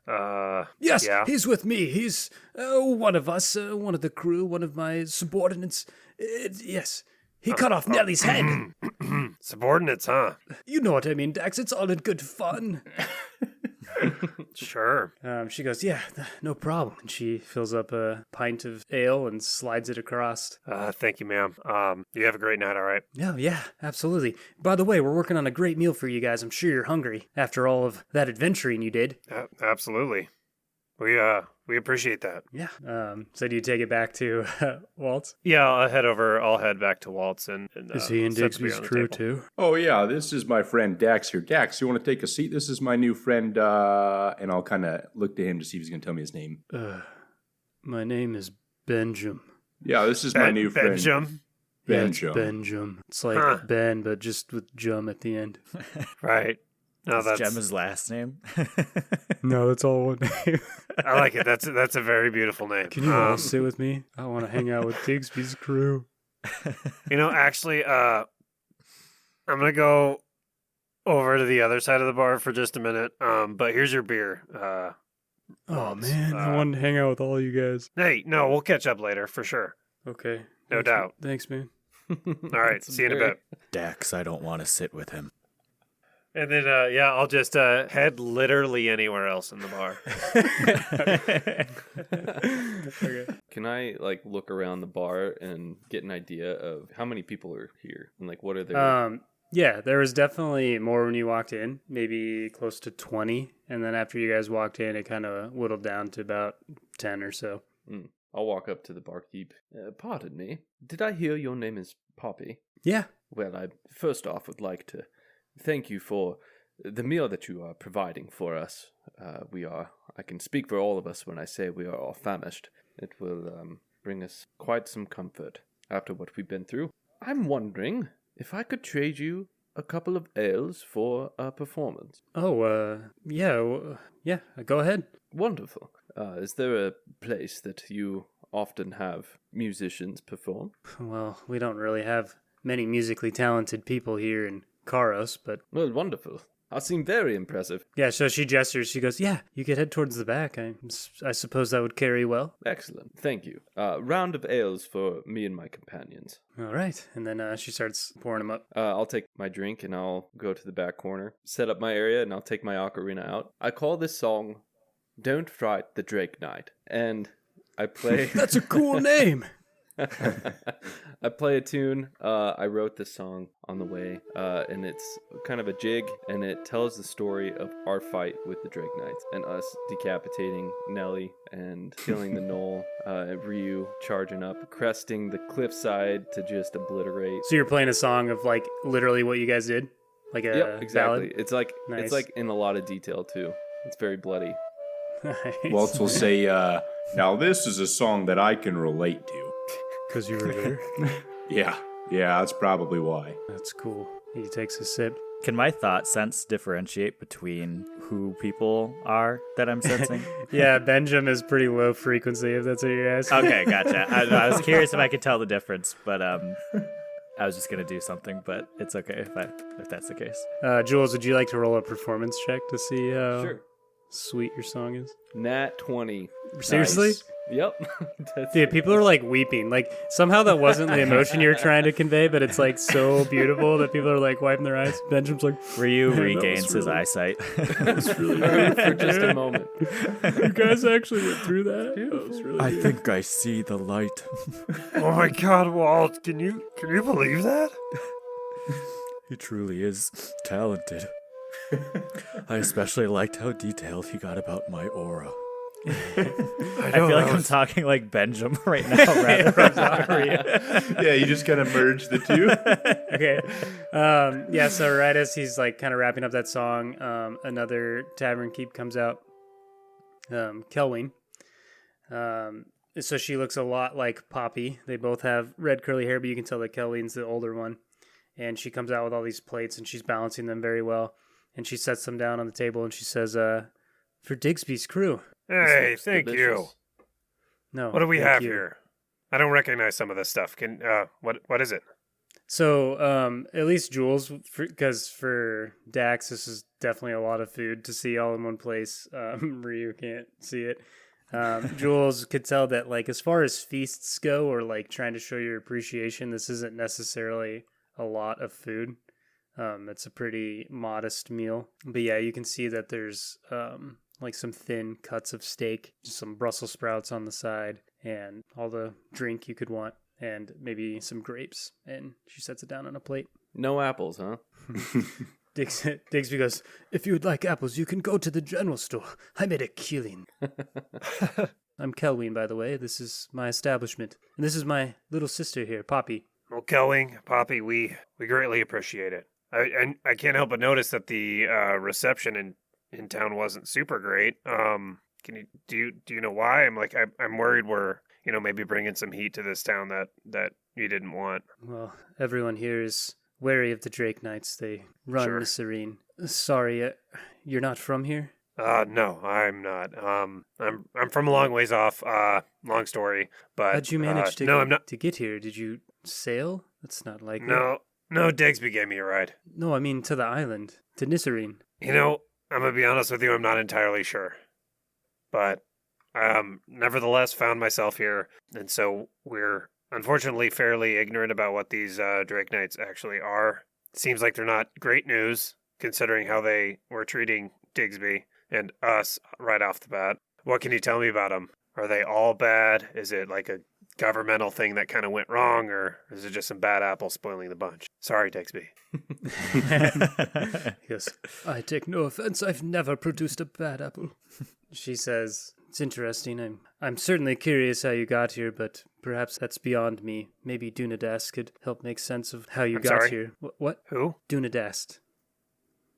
Yes, yeah. he's with me. He's one of us, one of the crew, one of my subordinates. Yes, he cut off Nellie's head. Subordinates, huh? You know what I mean, Dax. It's all in good fun. Sure. She goes, "Yeah, no problem." And she fills up a pint of ale and slides it across. Thank you, ma'am. You have a great night, all right? Oh, yeah, absolutely. By the way, we're working on a great meal for you guys. I'm sure you're hungry after all of that adventuring you did. Absolutely. We appreciate that. Yeah. So do you take it back to Waltz? Yeah, I'll head back to Waltz and Is he in set the beer Digsby's on the crew table. too? Oh yeah, this is my friend Dax here. Dax, you want to take a seat? This is my new friend, and I'll kind of look to him to see if he's going to tell me his name. My name is Benjam. Yeah, this is my new friend. Benjam. Yeah, it's Benjam. Benjam. It's like Ben, but just with Jum at the end. Right. No, Is that's Gemma's last name? No, it's all one name. I like it. That's a very beautiful name. Can you all sit with me? I want to hang out with Digsby's crew. Actually, I'm gonna go over to the other side of the bar for just a minute. But here's your beer. Oh Waltz. man, I wanted to hang out with all you guys. Hey, no, we'll catch up later for sure. Okay. No Thanks, doubt. Thanks, man. All right, see you in a bit. Dax, I don't want to sit with him. And then, I'll just head literally anywhere else in the bar. Okay. Can I like look around the bar and get an idea of how many people are here and like what are their Yeah, there was definitely more when you walked in, maybe close to 20. And then after you guys walked in, it kind of whittled down to about 10 or so. I'll walk up to the barkeep. Pardon me. Did I hear your name is Poppy? Yeah. Well, I first off would like to thank you for the meal that you are providing for us. I can speak for all of us when I say we are all famished. It will bring us quite some comfort after what we've been through. I'm wondering if I could trade you a couple of ales for a performance. Oh, yeah, go ahead. Wonderful. Is there a place that you often have musicians perform? Well, we don't really have many musically talented people here in Karos, but Well, wonderful. I seem very impressive. yeah, so she gestures. She goes, "Yeah, you could head towards the back. I suppose that would carry well." Excellent. Thank you. Round of ales for me and my companions. All right. And then she starts pouring them up. I'll take my drink and I'll go to the back corner, set up my area, and I'll take my ocarina out. I call this song "Don't Fright the Drake Knight," and I play. That's a cool name. I play a tune. I wrote this song on the way, and it's kind of a jig, and it tells the story of our fight with the Drake Knights and us decapitating Nelly and killing the Knoll, Ryu charging up, cresting the cliffside to just obliterate. So you're playing a song of like literally what you guys did, like a Yep, exactly. ballad? It's like Nice. it's like in a lot of detail too. It's very bloody. Nice. Waltz will say, now this is a song that I can relate to. Because you were there. Yeah, that's probably why. That's cool. He takes a sip. Can my thought sense differentiate between who people are that I'm sensing? Yeah, Benjamin is pretty low frequency, if that's what you're asking. Okay, gotcha. I was curious if I could tell the difference, but I was just gonna do something, but it's okay if that's the case. Jules, would you like to roll a performance check to see how Sure. sweet your song is? Nat 20. Seriously? Nice. Yep. Dude, people are like weeping. Like somehow that wasn't the emotion you were trying to convey, but it's like so beautiful that people are like wiping their eyes. Benjamin's like, Ryu that was regains his really- eyesight. that was really For just a moment. You guys actually went through that? That was really I good. think I see the light. Oh my God, Walt! Can you believe that? He truly is talented. I especially liked how detailed he got about my aura. I feel like I'm talking like Benjamin right now rather than Ryu. Yeah, you just kind of merge the two. Okay. Yeah, so right as he's like kind of wrapping up that song, another tavern keep comes out. Kelwyn. So she looks a lot like Poppy. They both have red curly hair, but you can tell that Kelwyn's the older one. And she comes out with all these plates and she's balancing them very well. And she sets them down on the table and she says, for Digsby's crew. Hey, looks thank you. delicious. No. What do we thank have you. here? I don't recognize some of this stuff. What is it? So, at least Jules, because for Dax, this is definitely a lot of food to see all in one place. Ryu can't see it. Jules could tell that, like, as far as feasts go, or like trying to show your appreciation, this isn't necessarily a lot of food. It's a pretty modest meal. But yeah, you can see that there's like some thin cuts of steak, just some Brussels sprouts on the side, and all the drink you could want, and maybe some grapes. And she sets it down on a plate. No apples, huh? Digsby goes, if you would like apples, you can go to the general store. I made a killing. I'm Kelwyn, by the way. This is my establishment. And this is my little sister here, Poppy. Well, Kelly, Poppy, we greatly appreciate it. I can't help but notice that the reception in town wasn't super great. Can you do you know why? I'm worried we're maybe bringing some heat to this town that you didn't want. Well, everyone here is wary of the Drake Knights. They run Sure. the Serene. Sorry, you're not from here? No, I'm not. I'm from a long ways off. Long story, but How'd you manage no, I'm not. to get here? Did you sail? That's not likely. No, Digsby gave me a ride. No, I mean to the island, to Nisserine. I'm gonna be honest with you. I'm not entirely sure, but nevertheless found myself here, and so we're unfortunately fairly ignorant about what these Drake Knights actually are. Seems like they're not great news considering how they were treating Digsby and us right off the bat. What can you tell me about them? Are they all bad? Is it like a governmental thing that kind of went wrong, or is it just some bad apples spoiling the bunch? Sorry, Digsby. He goes, I take no offense. I've never produced a bad apple. She says, it's interesting. I'm certainly curious how you got here, but perhaps that's beyond me. Maybe Dunadast could help make sense of how you I'm got sorry? here. What? Who? Dunadast.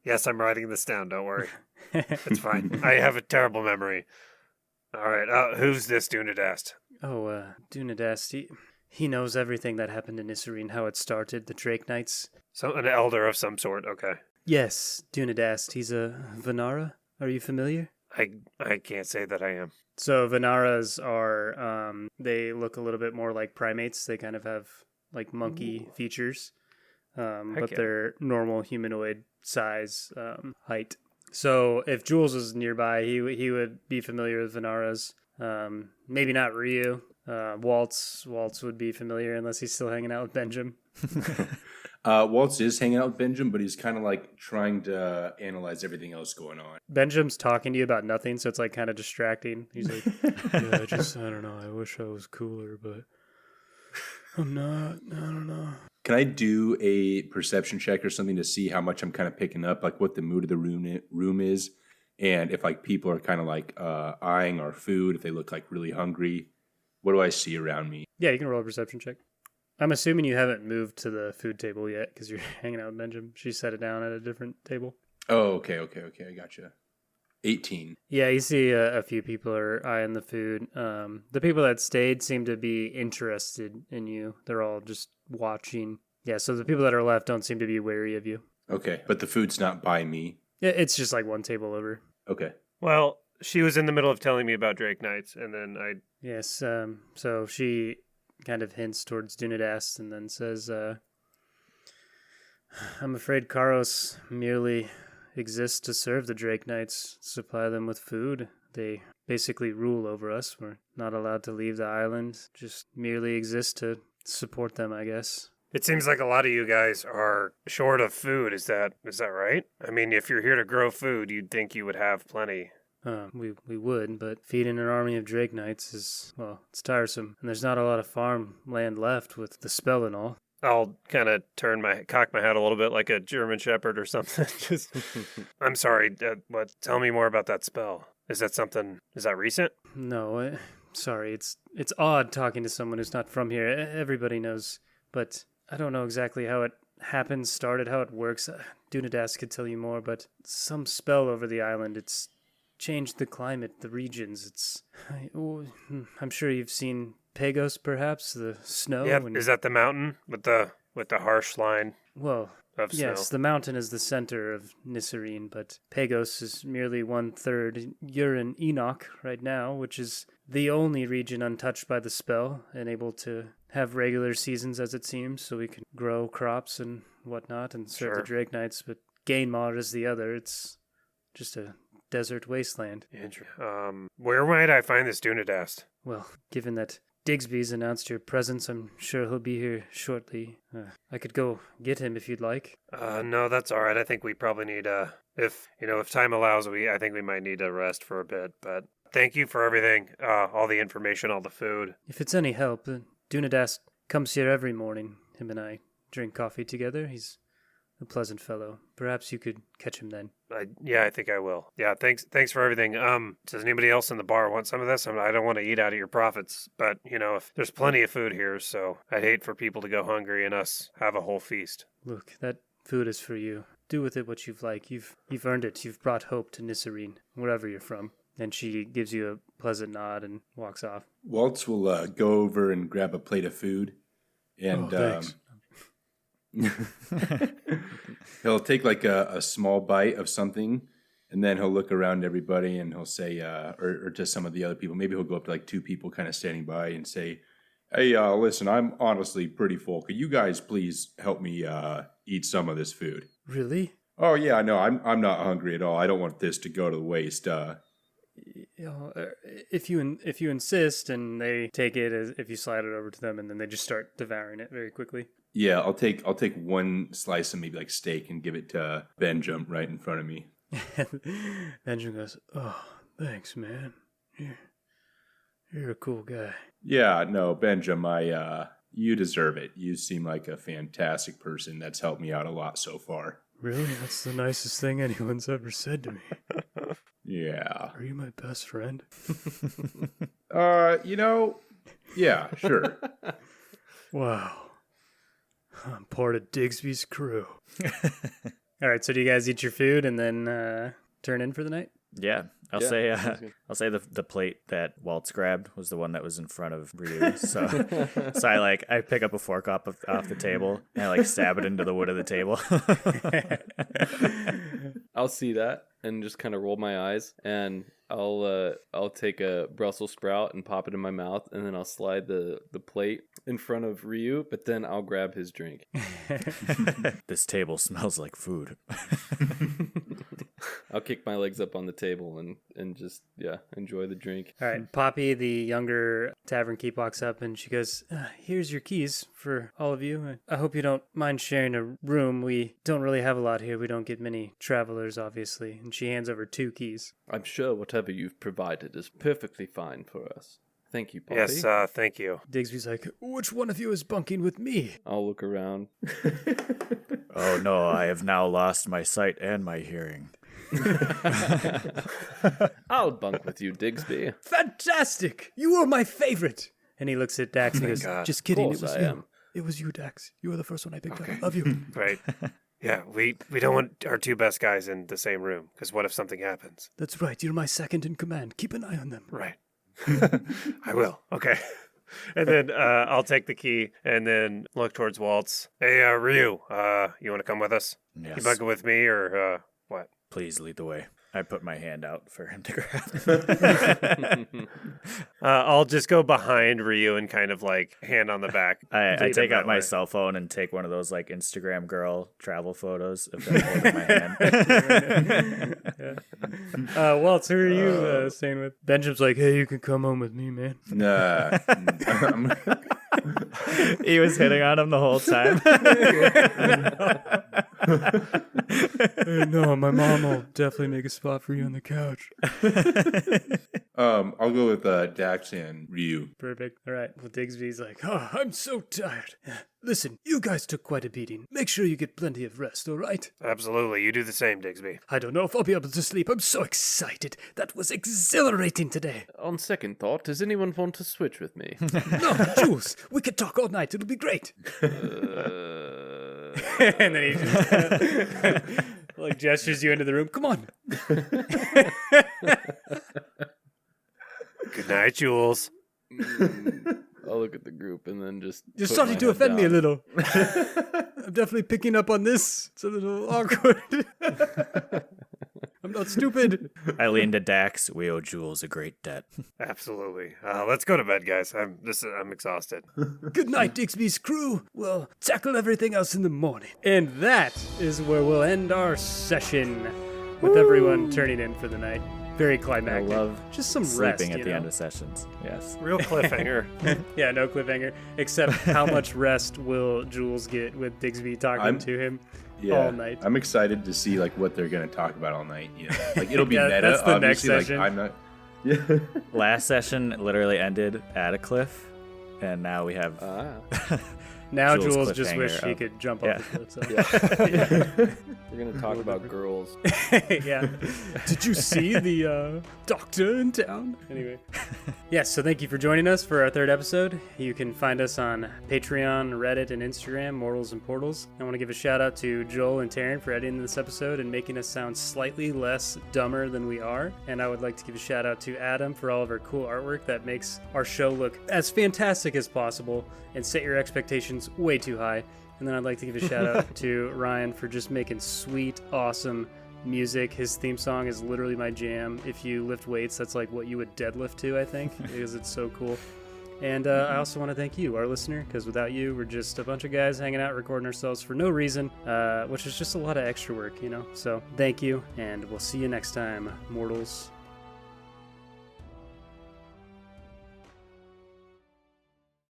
Yes, I'm writing this down. Don't worry. It's fine. I have a terrible memory. All right. Who's this Dunadast? Oh, Dunadast, he knows everything that happened in Nisserine, how it started, the Drake Knights. So an elder of some sort. Okay. Yes, Dunadast. He's a Vanara. Are you familiar? I can't say that I am. So Vanaras are, they look a little bit more like primates. They kind of have like monkey features, but yeah. they're normal humanoid size, height. So if Jules was nearby, he would be familiar with Vanaras. Maybe not Ryu. Waltz would be familiar unless he's still hanging out with Benjamin. Waltz is hanging out with Benjamin, but he's kind of like trying to analyze everything else going on. Benjamin's talking to you about nothing, so it's like kind of distracting. He's like, yeah, I don't know. I wish I was cooler, but I'm not. I don't know. Can I do a perception check or something to see how much I'm kind of picking up, like what the mood of the room is, and if like people are kind of like eyeing our food, if they look like really hungry? What do I see around me? Yeah, you can roll a perception check. I'm assuming you haven't moved to the food table yet because you're hanging out with Benjamin. She set it down at a different table. Oh, okay. I gotcha. 18. Yeah, you see a few people are eyeing the food. The people that stayed seem to be interested in you. They're all just watching. Yeah, so the people that are left don't seem to be wary of you. Okay, but the food's not by me. Yeah, it's just like one table over. Okay. Well, she was in the middle of telling me about Drake Knights, and then I... Yes, so she kind of hints towards Dunadas and then says, I'm afraid Karos merely exists to serve the Drake Knights, supply them with food. They basically rule over us. We're not allowed to leave the island, just merely exist to support them, I guess. It seems like a lot of you guys are short of food. Is that right? I mean, if you're here to grow food, you'd think you would have plenty. We would, but feeding an army of Drake Knights is, well, it's tiresome. And there's not a lot of farm land left with the spell and all. I'll kind of cock my head a little bit like a German Shepherd or something. Just, I'm sorry, but tell me more about that spell. Is that recent? No, sorry, it's odd talking to someone who's not from here. Everybody knows, but I don't know exactly how it happened, started, how it works. Dunadas could tell you more, but some spell over the island. It's changed the climate, the regions. I'm sure you've seen Pagos, perhaps, the snow. Yeah, is that the mountain with the harsh line? Well, of snow? Yes, the mountain is the center of Nisarene, but Pagos is merely 1/3 Urin Enoch right now, which is the only region untouched by the spell and able to have regular seasons, as it seems, so we can grow crops and whatnot and serve the Drake Knights. But Gainmar is the other. It's just a desert wasteland. Where might I find this Dunadas? Well, given that Digsby's announced your presence, I'm sure he'll be here shortly. I could go get him if you'd like. No, that's all right. I think we probably need if time allows, I think we might need to rest for a bit. But thank you for everything, all the information, all the food. If it's any help, Dunadas comes here every morning. Him and I drink coffee together. He's a pleasant fellow. Perhaps you could catch him then. I think I will. Yeah, thanks for everything. Does anybody else in the bar want some of this? I don't want to eat out of your profits, but if there's plenty of food here, so I'd hate for people to go hungry and us have a whole feast. Look, that food is for you. Do with it what you've like. You've earned it. You've brought hope to Nisarene, wherever you're from. And she gives you a pleasant nod and walks off. Waltz will go over and grab a plate of food, and thanks. He'll take like a small bite of something, and then he'll look around everybody and he'll say, or to some of the other people, maybe he'll go up to like two people kind of standing by and say, hey, listen, I'm honestly pretty full. Could you guys please help me eat some of this food? Really? Oh yeah, no, I'm not hungry at all. I don't want this to go to waste. If you insist, and they take it as if you slide it over to them, and then they just start devouring it very quickly. Yeah, I'll take one slice of maybe like steak and give it to Benjamin right in front of me. Benjamin goes, "Oh, thanks, man. You're a cool guy." Yeah, no, Benjamin, you deserve it. You seem like a fantastic person that's helped me out a lot so far. Really? That's the nicest thing anyone's ever said to me. Yeah. Are you my best friend? Yeah, sure. Wow. I'm part of Digsby's crew. All right, so do you guys eat your food and then turn in for the night? Yeah, I'll say the plate that Waltz grabbed was the one that was in front of Ryu. So I pick up a fork off the table and I stab it into the wood of the table. I'll see that and just kind of roll my eyes, and I'll take a Brussels sprout and pop it in my mouth, and then I'll slide the plate in front of Ryu, but then I'll grab his drink. This table smells like food. I'll kick my legs up on the table and just, enjoy the drink. All right, Poppy, the younger tavern keep, walks up and she goes, here's your keys for all of you. I hope you don't mind sharing a room. We don't really have a lot here. We don't get many travelers, obviously. And she hands over 2 keys. I'm sure whatever you've provided is perfectly fine for us. Thank you, Poppy. Yes, thank you. Digsby's like, which one of you is bunking with me? I'll look around. Oh no, I have now lost my sight and my hearing. I'll bunk with you, Digsby. Fantastic! You are my favorite! And he looks at Dax and he goes, God. just kidding, Of it was course I you. am. It was you, Dax. You were the first one I picked up. I love you. Right. Yeah, we don't want our two best guys in the same room, because what if something happens? That's right. You're my second in command. Keep an eye on them. Right. I will. Okay. And then I'll take the key and then look towards Waltz. Hey, Ryu, you want to come with us? Yes. You bunking with me or what? Please lead the way. I put my hand out for him to grab. I'll just go behind Ryu and kind of like hand on the back. I lead take him out that my way. cell phone and take one of those like Instagram girl travel photos of them holding my hand. Waltz, who are you staying with? Benjamin's like, hey, you can come home with me, man. Nah. He was hitting on him the whole time. No, my mom will definitely make a spot for you on the couch. I'll go with Dax and Ryu. Perfect. All right. Well, Digsby's like, oh, I'm so tired. Listen, you guys took quite a beating. Make sure you get plenty of rest, all right? Absolutely. You do the same, Digsby. I don't know if I'll be able to sleep. I'm so excited. That was exhilarating today. On second thought, does anyone want to switch with me? No, Jules, we could talk all night. It'll be great. And then he just like gestures you into the room. Come on. Good night, Jules. I'll look at the group and then just. You're put starting my to head offend me a down. little. I'm definitely picking up on this. It's a little awkward. I'm not stupid. I lean to Dax. We owe Jules a great debt. Absolutely. Let's go to bed, guys. I'm exhausted. Good night, Digsby's crew. We'll tackle everything else in the morning. And that is where we'll end our session with everyone turning in for the night. Very I climactic. love just some sleeping rest, at you the know? end of sessions. Yes. Real cliffhanger. Yeah, no cliffhanger. Except how much rest will Jules get with Digsby talking to him all night? I'm excited to see like what they're gonna talk about all night. You know, like it'll be Yeah, meta. that's the next Obviously, session. like I'm not. Yeah. Last session literally ended at a cliff, and now we have Now Jules' Jules just cliffhanger wish he of- could jump yeah. off the cliff. So. We're gonna talk about girls. Yeah. Did you see the doctor in town? Anyway. Yes, so thank you for joining us for our third episode. You can find us on Patreon, Reddit, and Instagram, Mortals and Portals. I want to give a shout out to Joel and Taryn for editing this episode and making us sound slightly less dumber than we are. And I would like to give a shout out to Adam for all of our cool artwork that makes our show look as fantastic as possible and set your expectations way too high. And then I'd like to give a shout out to Ryan for just making sweet, awesome music. His theme song is literally my jam. If you lift weights, that's like what you would deadlift to, I think, because it's so cool. And I also want to thank you, our listener, because without you, we're just a bunch of guys hanging out, recording ourselves for no reason, which is just a lot of extra work, you know? So thank you, and we'll see you next time, mortals.